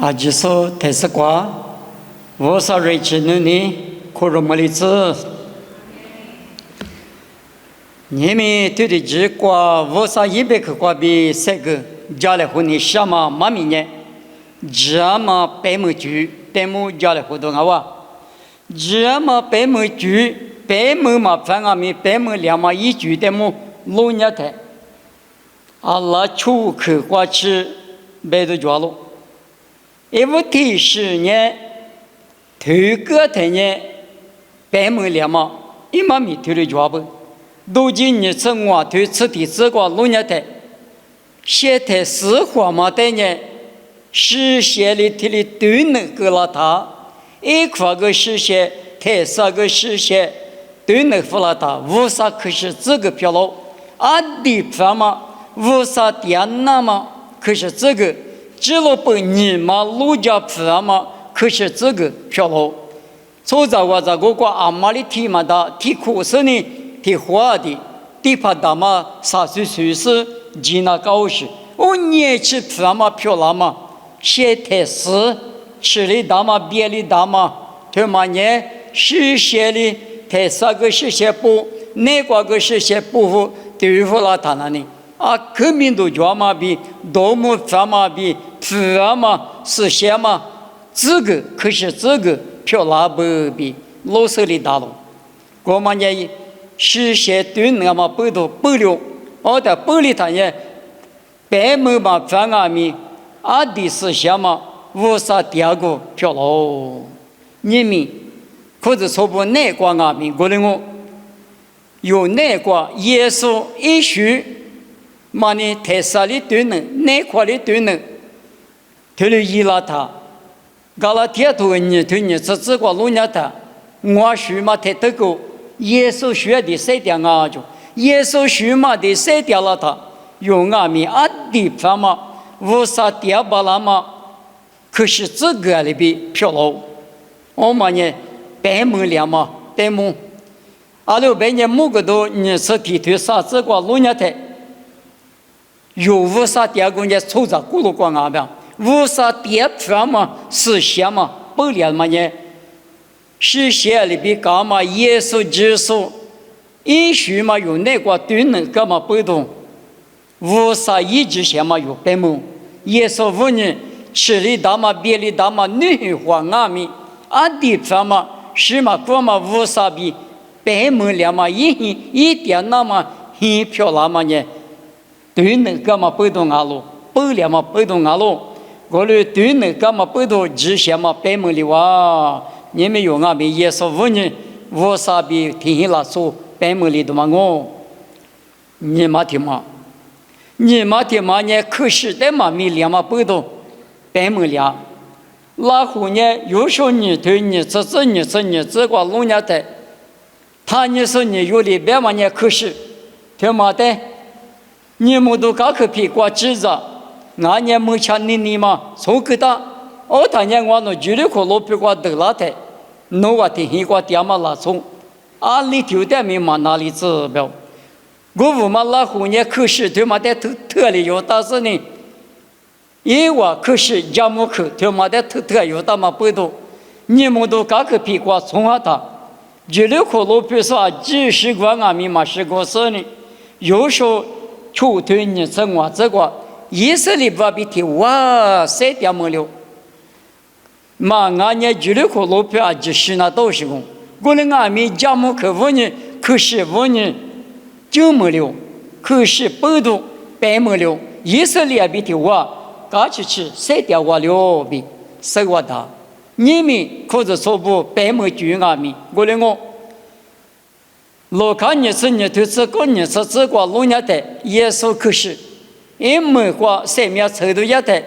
아지소 대스과 워사를 지느니 코로멀리즈 님이 드리지과 워사 이백과비 세그 잘레훈이 샤마 마미네 자마 빼무주 빼무 잘레후동아와 자마 빼무주 빼무마 방아미 빼무랴마 이주 때무 로냐테 알라 추크 과치 배도 좋아로 에버티 시냐 되个되냐 빼무랴마 이마미 들이 좋아버 도진이 성화 되츠디 z과 로냐테 셰테 스화마 되냐 시셰리 틀리 되는 거라다 이과거 시셰 태사거 시셰 되는 플라다 우사 그시这个表露阿底法嘛无啥点那么可是这个只落不你嘛路家法嘛可是这个表露从这我这个阿玛里提嘛的提苦是呢提花的提帕达嘛啥子随时吉那高时我年纪法嘛漂亮嘛写台诗吃里大嘛别里大嘛他嘛呢是写的台啥个是写不那个是写不对付了他那里啊，革命都叫嘛比，多么法嘛比，法嘛是些嘛，这个可是这个漂亮不比，老手里打了，我们呢是些对那么不多不了，我的不里他呢，白毛嘛反阿米，阿的是些嘛，无啥第二个漂亮，你们或者说不那个阿米，我认为有那个耶稣一许。만이 대살이 되는 내 관리 되는 들이라타 갈라티아 도인이 되니 저저과 로냐타 무아슈마 대特고 예수 슈야디 세디앙아죠 예수 슈마디 세디알라타 용아미 아디 파마 우사티아 발라마 그시这个里边漂流我们呢白木两嘛白木阿六白年木个都你是体推啥这个罗냐타有无啥第二个人抽着咕噜光啊边，无啥第二条嘛是些嘛不了嘛呢？是些里边干嘛耶稣基督，也许嘛有那个对能干嘛不懂，无啥一直些嘛有白梦，耶稣问你吃里大嘛别里大嘛女话阿米，阿地方嘛是嘛过嘛无啥比白梦了嘛一点那么很漂亮嘛呢？对那个嘛不懂阿路，不了嘛不懂阿路，我嘞对那个嘛不懂之前嘛白门里哇，你们有阿没耶稣问你，我啥比听拉说白门里的嘛我，你嘛听嘛，你嘛听嘛呢？可是的嘛没两嘛不懂白门里啊，然后呢有时候你对你这个弄伢的，他你说你有里边嘛呢？可是听嘛的。你们都搞个屁瓜子子，俺年没钱你嘛，从个大，我当年我那距离可老屁瓜得了的，那我听一个爹妈拉从，阿里头的没嘛哪里指标，我们嘛拉后年可是他妈的特里有大事呢，因为可是家母口他妈的特有大嘛不多，你们都搞个屁瓜从下大，距离可老屁说几十个俺们嘛是个事呢，有时候。出推你生活这个以色列不比提哇塞点么了，嘛俺年距离可老票就是那都是个，我们俺们家母可问你，可是问你就没了，可是不多白没了，以色列比提哇，嘎去塞点哇了比塞哇大，你们或者说不白没就俺们，我们我。老看你是你对这个你是这个老年的耶稣可是，因为话生命程度也的，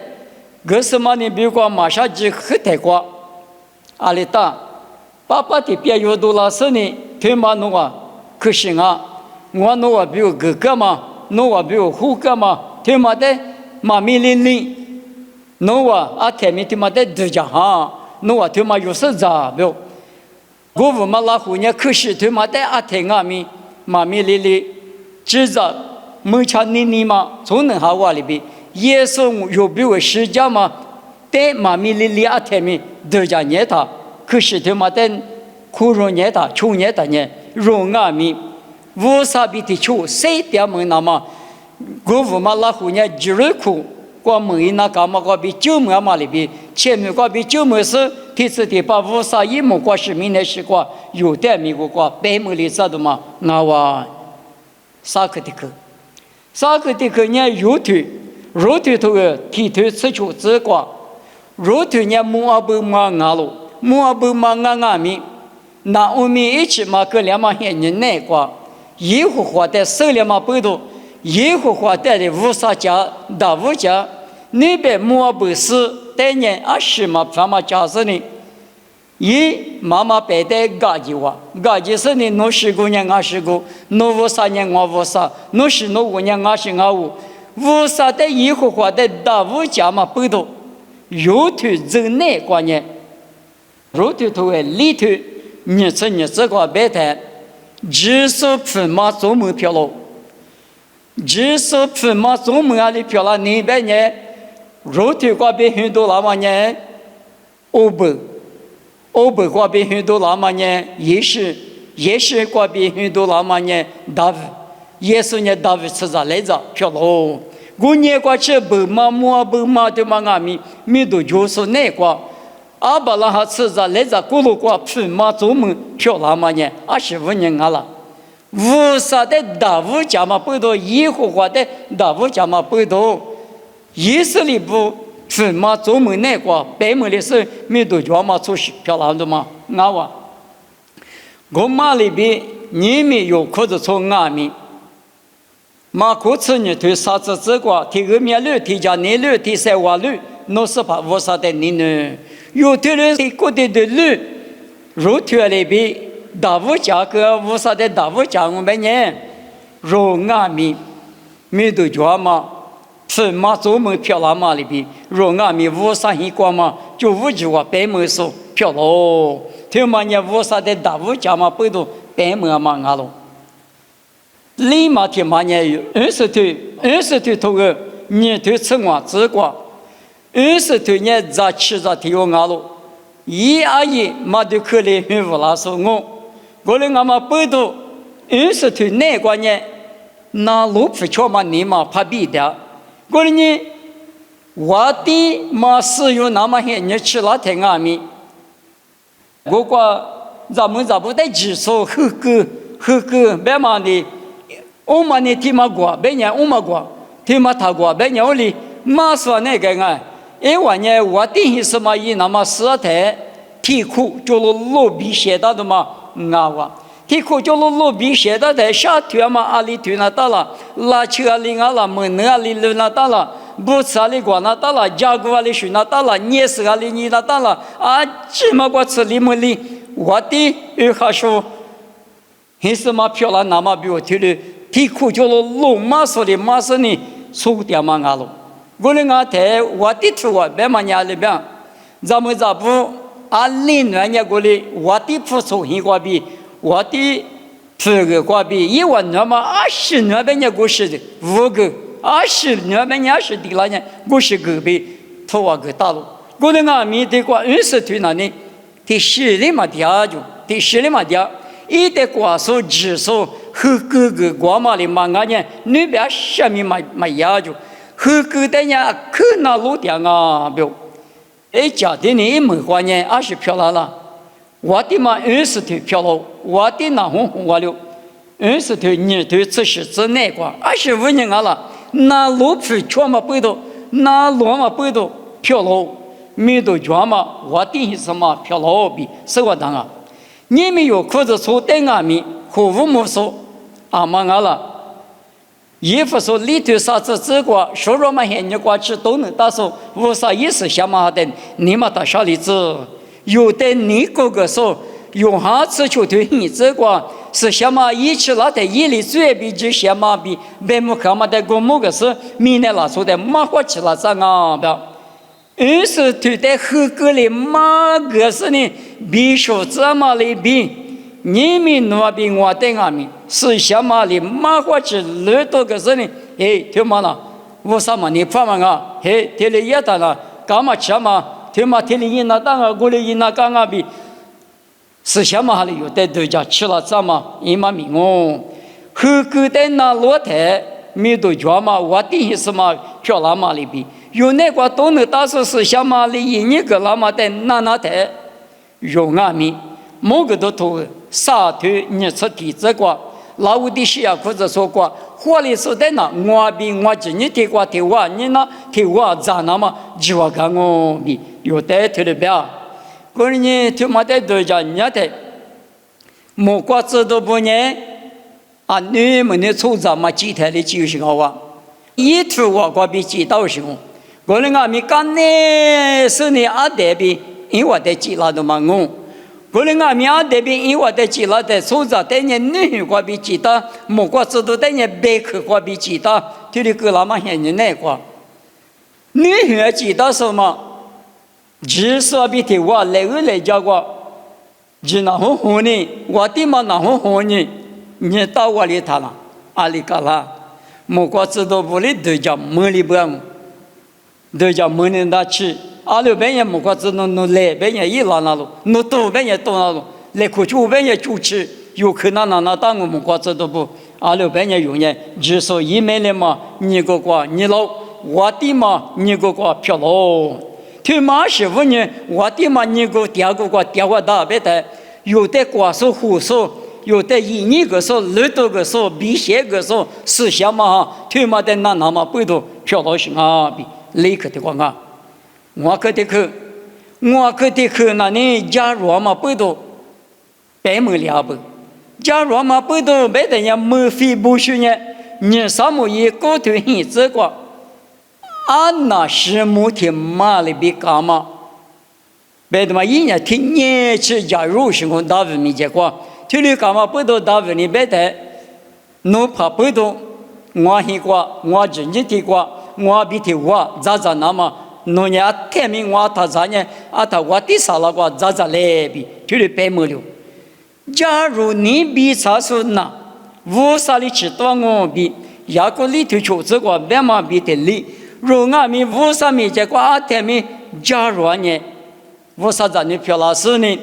可是嘛你比如说马上就很太过，阿里达，爸爸的别有多老师呢，他妈弄啊，可是啊，我弄啊比如哥哥嘛，弄啊比如虎哥嘛，他妈的妈咪零零，弄啊阿天咪他妈的都讲哈，弄啊他妈有事咋不？我们嘛拉胡呢，可是他妈的阿天阿咪妈咪哩哩，知道没钱你嘛，从那哈话里边，耶稣有比我释迦嘛，得妈咪哩哩阿天咪得家捏他，可是他妈的苦肉捏他，穷捏他呢，肉阿咪，无啥比的穷，谁点么那么，我无嘛拉胡呢，几日苦。过门一那干嘛过比九门嘛里边，前面过比九门是第四第八五三一门过是明年是过有点米过北门里咋的嘛？那哇，啥个的去？啥个的去呢？肉腿头个剃头吃球子过，肉腿呢木阿不嘛阿路，木阿不嘛阿米，那我们一起嘛个两嘛些人来过，一户活的手里嘛不多。耶和华带的乌撒家、大乌家，那边摩不是带年20嘛，反嘛家是呢，一妈妈白带嘎吉哇，嘎吉是呢，侬19年20个，侬53年我53，侬15年25，乌撒的耶和华的大乌家嘛不多，肉头走内观念，肉头头的里头，日子个白带，只是分嘛做门票喽。只是分嘛，中门啊里漂亮那边呢，肉体瓜比很多那么呢，欧北瓜比很多那么呢，也是瓜比很多那么呢，大卫，也是呢大卫吃着来着漂亮。我年瓜吃白嘛，木白嘛的嘛阿米都就是那瓜，阿巴拉哈吃着来着咕噜瓜分嘛中门漂亮嘛呢，25年啊了。乌撒的大乌家嘛不多，耶和华的大乌家嘛不多，以色列不分嘛中门那个，北门的是没多家嘛出去漂亮的嘛，那哇，我妈里边你们有可是从阿米，马可吃你对啥子这个，提个面绿，提家内绿，提三瓦绿，那是把乌撒的你呢，有的人提过的绿，肉腿里边。大乌家个乌撒的大乌家我们呢，肉阿米，没得家嘛，分嘛做门漂亮嘛里边，肉阿米乌撒一光嘛，就五句话北门说漂亮，听嘛呢乌撒的大乌家嘛不都北门嘛阿喽，立马听嘛呢20头头个年头吃完吃过，20头呢咋吃咋听我阿喽，一阿姨嘛就可怜很无拉说我。我们阿妈不都20头那个呢，那路不巧嘛，你嘛怕比的。我们呢，我的嘛使用那么些你吃了太阿米，我讲咱们不得技术合格，别嘛的，我们呢听嘛过，别人我们过，听嘛他过，别人我哩马说那个啊，因为呢我的什么以那么实在题库就是路比写到的嘛。啊哇！提苦就路比写的在下腿嘛，阿里腿那到了，拉车阿里阿拉门阿里路那到了，不吃阿里瓜那到了，家姑阿里水那到了，捏死阿里你那到了，啊，这么个吃里么里，我的有哈说，还是嘛漂亮那么比我提的，提苦就路马说的马说呢，出点嘛阿路，我们阿台我的图啊，别嘛伢里边，咱们咋不？阿里人家过来，我的付出很高比，我的这个高比1万那么20那边人过是的5个，20那边人是的那人50个比头瓦个大路，过来阿米的过20头那呢，第10里嘛dia就，第10里嘛dia，一的过数指数和各个国嘛里嘛阿人那边下面嘛呀就，和各的人可那路点啊表。哎，家的你没花呢，20漂亮了。我的嘛20头漂亮，我的那红我了，20头年头只是只那个，25年了，那路皮全嘛不多，那路嘛不多漂亮，没多全嘛，我的什么漂亮比是我当啊，你们有裤子穿在外面，和父母说，阿妈了。衣服说里头啥子这个，说了嘛些你过去都能打说，无啥意思想嘛的，你嘛打啥例子？有的你哥哥说，用下次就对你这个是想嘛一起拿的一里最比就想嘛比，别么看嘛的个么个是明年拿出的马花起了啥啊？不，20头的合格的马个是呢，比说这么的比。你们那边我在外面是什么的马花起耳朵个是呢？哎，听嘛了，我什么你发嘛啊？哎，听了也得了，干嘛吃嘛？他妈天里人那当啊，我的人那干啊比，是什么哈里有的对家吃了怎么？伊嘛命哦，后个的那落台，没多家嘛，我的什么漂亮嘛里比，有那个都能打出是什么里一个那么的那台，有俺们某个都头沙头你出体这个。老五的西啊，或者说过，火力是在那，我比我今你提过提我，你那提我咋那么就我看我比有的特别表，个人呢他妈的对着人家的，莫瓜子都不呢，啊你们的处长嘛几台的就是好啊，一头我瓜比几道是我，个人啊咪干呢是你阿代比，因为我的几拉都嘛我。个人啊，面对边因为在记了在手上，但你女瓜比记得，莫瓜知道但你白口瓜比记得，他的个那么现你那瓜，女也记得什么？只说比他我来个来讲过，只那好好呢，我的嘛那好好呢，你到我里头了，阿里嘎啦，莫瓜知道不里对着门里边，对着门里那去。阿六边也莫瓜子弄来边也一拉那路，弄东边也东那路，来过去边也就去，有可能那当我莫瓜子都不，阿六边也有呢，只说一面的嘛，你个瓜你老，我的嘛你个瓜漂喽，他妈是问你，我的嘛你个第二个瓜第二个大别的，有的瓜说胡说，有的一年个说，二多个说，比些个说，是什么？他妈的那么不多漂老行啊，比立刻的瓜啊。我可得去，那你假如嘛不多，白没了不？假如嘛不多，白的人没费不许呢，你什么也搞头很这个，俺那是目前马里比干嘛？白的嘛一年听年去假如是我大卫没结果，这里干嘛不多大卫你白的，侬怕不多，我很过，我真正听过，我比听我咋那么。侬伢天明我他啥呢？啊，他我第三那个咋来比，就是白没了。假如你比查出那无啥里去多我比，雅个里头求这个别嘛比的里，如俺们无啥没结果啊天明，假如呢，无啥子你漂老师呢？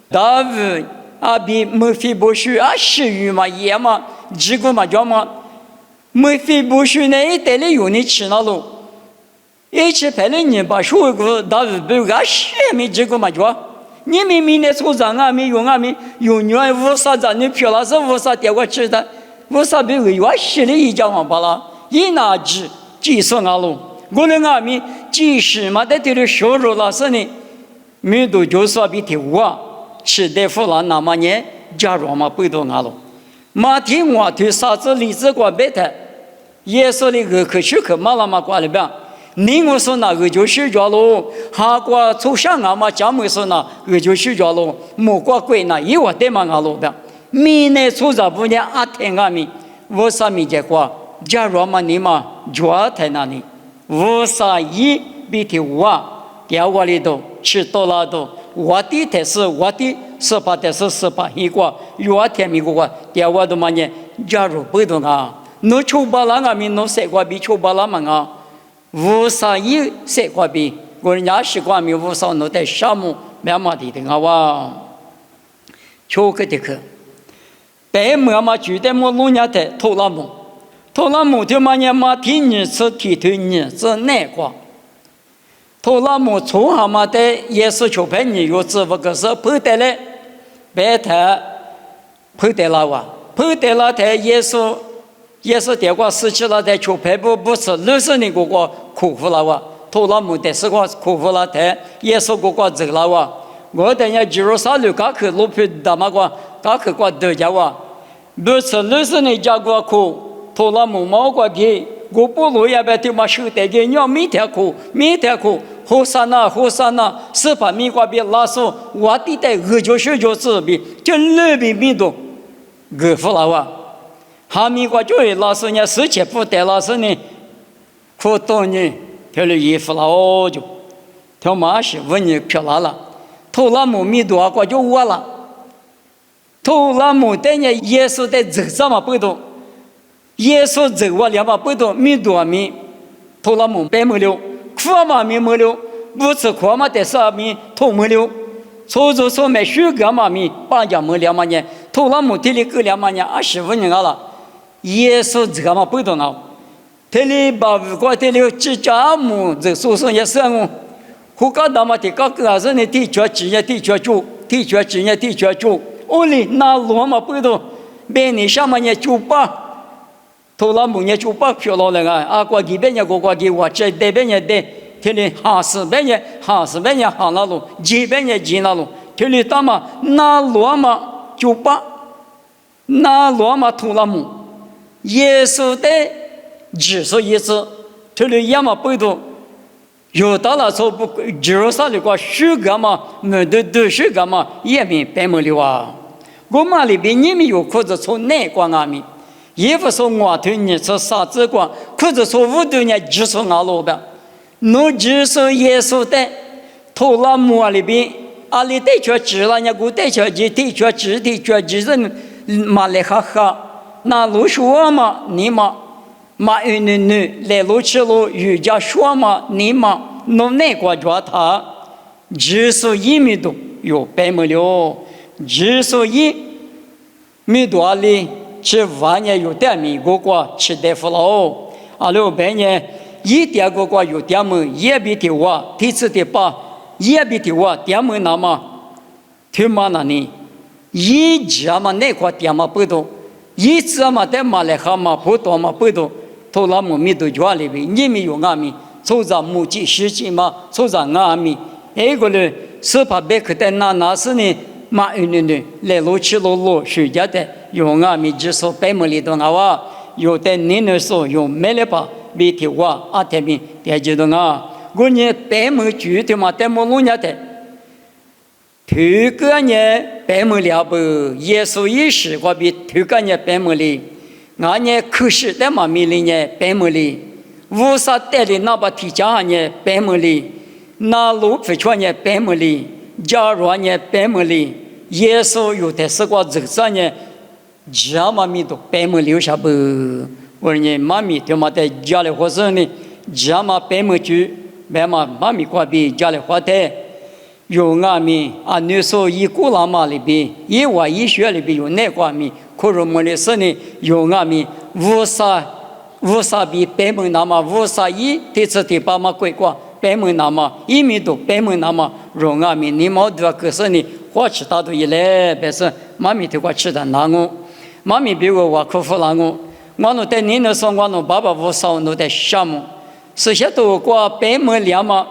大卫啊比没费不许啊是鱼嘛也嘛，这个嘛叫嘛，没费不许呢一代里有你去那路。一起派了你把所有大日本个什么这个嘛叫？你们明年出长啊，没用啊，没用女儿无啥子，你漂亮是无啥点过吃的，无啥别个我心里一讲完罢了，一拿纸计算啊喽，我的阿弥即使嘛在这里收入了是呢，没多久说比他我吃的富了那么年，假如嘛不多啊喽，马天我对啥子例子过别的，耶稣的个可去可嘛了嘛过来边。你我说那个就睡觉喽，哈过从上俺嘛讲没说那个就睡觉喽，莫过鬼那一我得嘛俺路边，明年出着不呢阿天俺们，我啥没结果，假如嘛你嘛就在那里，我啥一比他我掉我里头吃多了都，我的才是我的18才是18一个，有天没过掉我都嘛呢，假如不懂啊，侬抽巴拉俺们侬谁过比抽巴拉嘛啊？无啥一谁过比，我人家习惯没无啥弄在项目慢慢的的哇，巧克的去，白妈妈觉得我老娘的偷了木就嘛年嘛天你吃天头你这难过，偷了木从下嘛的也是求陪你有这个是碰得来，白台碰得了哇，碰得了台也是电话失去了，在求陪不是60年过过苦苦了哇，偷了木的是个苦苦了台，也是过过走了哇。我等下进入啥路刚去路皮大嘛个，刚去过德家哇，不是60年家过苦，偷了木毛过皮，我不路也别他妈手带给你每天苦，后山呐，是把米瓜别拉手，我的在就是比，就2比米多，饿服了哇。哈密瓜就是老师呢，10钱不带老师呢，可多呢，他的衣服了哦就，他妈是问你漂亮了，偷了木米多瓜就我了，偷了木的呢耶稣在走上嘛不多，耶稣走我2把不多米多米，偷了木白没了，苦嘛米没了，不吃苦嘛的啥米土没了，初中说没学个嘛米八家没两嘛年，土拉木地里个两嘛年25年了，耶稣这个嘛不懂啊，这里把过这里只家木这说说也是我，胡搞他妈的搞个人的地脚职业地脚主，地脚职业地脚主，我哩那罗嘛不懂，别你什么也主吧。土拉木也就把漂亮了啊！过几百年过过几我这这百年的，天里50年50年行了路，几百年进了路，天里他妈那罗马就把那罗马土拉木，耶稣的只是一次，天里也嘛不懂，有到了说不至少的个许个嘛，没得都许个嘛，也没白没了啊！我嘛里边你们有可是从哪关啊咪？也不说我对你是啥子光，可是说我对你只是阿罗的，侬只是耶稣的，头拉木里边，阿里对着指了，人古对着指，对着指，对着指人，马来哈哈，那路说嘛，你嘛，马云女来路吃路，瑜伽说嘛，你嘛，侬哪个抓他，只是一米多，有白没了，只是一米多阿里。吃饭呢有点米过过吃大夫了，阿六白呢一点过过有点么也比的我，第次的把也比的我点么那么，他妈那呢，一家嘛那块点嘛不多，一次嘛在马来哈嘛不多嘛不多，头那么米都家里边，你们有阿米，凑着母鸡十几嘛，凑着阿米，那个呢是怕别个在那是呢。马云呢，来路去路学家的，用阿米只说白木里头啊哇，有的你那说用没了吧，别提哇阿天明别知道啊，我呢白木住的嘛，白木路家的，头个呢白木了不，耶稣一时我比头个呢白木里，俺呢可是的嘛米里呢白木里，无啥带的那把提家呢白木里，那路非穿呢白木里。假如呢，白木里耶稣有的是个这啥呢？家妈咪都白木留下不？我呢，妈咪他妈在家里活生呢，家妈白木住，白妈妈咪过比家里活的，有阿咪啊，女说一古拉嘛里边，一娃一学里边有那个咪，可是么的是呢，有阿咪无啥比白木那么无啥一，第次第八嘛鬼过。白门那么一米多，白门那么容阿米，你毛多可是你花吃大多一来，别是妈咪对我吃的那我，妈咪比我可服了我弄在你那说我弄爸爸无少弄在项目，是些都过白门两嘛，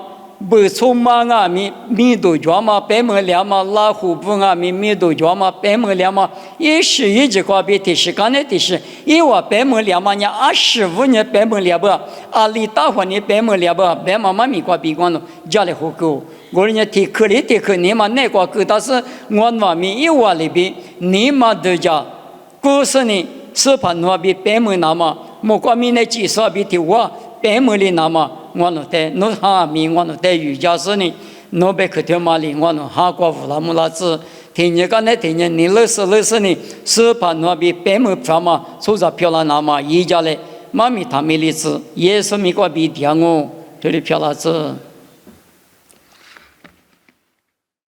不从嘛阿米多家嘛，白门两嘛拉虎不阿米多家嘛，白门两嘛，也是一直过比的是干的的是，因为白门两嘛年25年白门两不，阿里大伙年白门两不，白妈妈咪过比光弄家里户口，我人家提课里提课，你嘛那个课，但是我那米一娃里边，你嘛都家，故事呢是怕那比白门那么，莫过米那几十比的我白门里那么。我弄在弄哈米，我弄在瑜伽室呢，弄被客厅嘛里，我弄哈过乌拉木拉子。听见刚才听见你乐死呢，是怕那比白木漂嘛，出着漂亮那么一家嘞，妈咪他没例子，也是没过比点我，这里漂亮子。